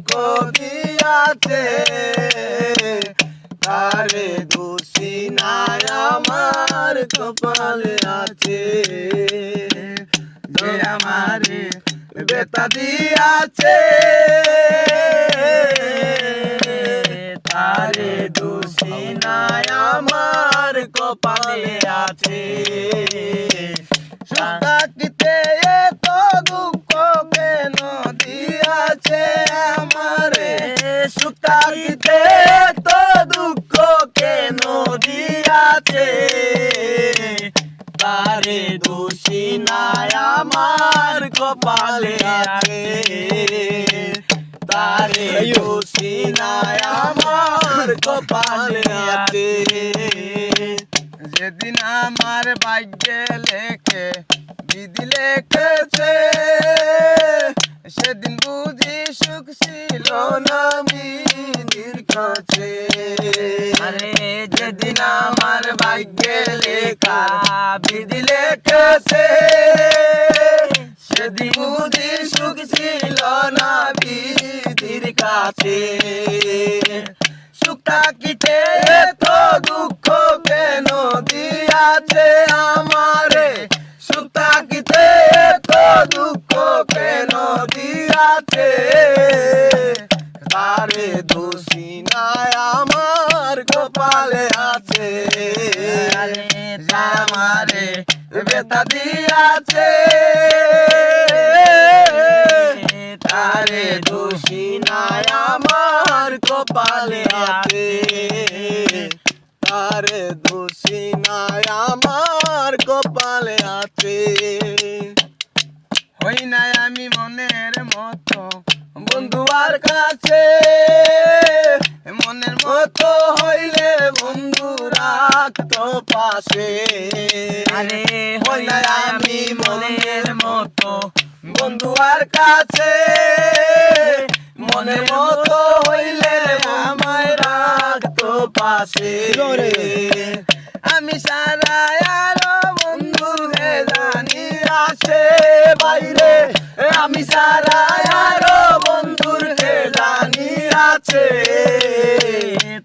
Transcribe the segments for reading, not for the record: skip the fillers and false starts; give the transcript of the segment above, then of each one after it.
দুঃখ দিয়াছে, তারে দোষী নাই আমার কপালে আছে। যে আমারে বেতা দিয়াছে, তারে দোষী নাই আমার কপালে আছে। সুতাকিতে এত দুঃখ কেন দিয়াছে আমারে, সুতাকিতে এত দুঃখ কেন দিয়াছে, তারে দোষী নাই আমার কপালে আছে, তারে দোষী নাই আমার কপালে আছে। যেদিন আমার ভাগ্যে লেখে বিধি লেখেছে, সেদিন বুঝি সুখ ছিল না বিধির কাছে। আরে যেদিন আমার ভাগ্যে লেখা বিধি লেখেছে, সেদিন বুঝি সুখ ছিল না বিধির কাছে। সুতাকিতে এত দুঃখ কেন দিয়াছে আমারে, সুতাকিতে এত দুঃখ কেন দিয়াছে, তারে দোষী নাই আমার কপালে আছে। আমারে বেতা দিয়াছে, তারে দোষী নাই আমার কপালে আছে, তারে দোষী নাই আমার কপালে আছে। হই নাই আমি মনের মতো বন্ধু আর কাছে, মনের মতো হইলে বন্ধু রাখতো পাশে। আরে হই নাই আমি মনের মতো বন্ধু আর কাছে, মনের মতো হইলে আমায় রাখতো পাশে। আমি সারা আরো বন্ধুকে জানি আছে বাইরে, আমি সারা আরো বন্ধুকে জানি আছে,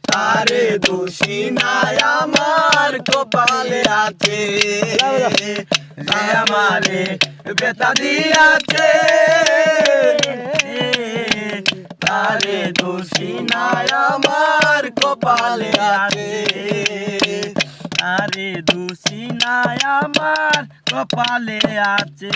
তারে দোষী নাই আমার কপালে আছে। যে আমারে বেতা দিয়াছে, তারে দোষী নাই আমার কপালে আছে, তারে দোষী নাই আমার কপালে আছে।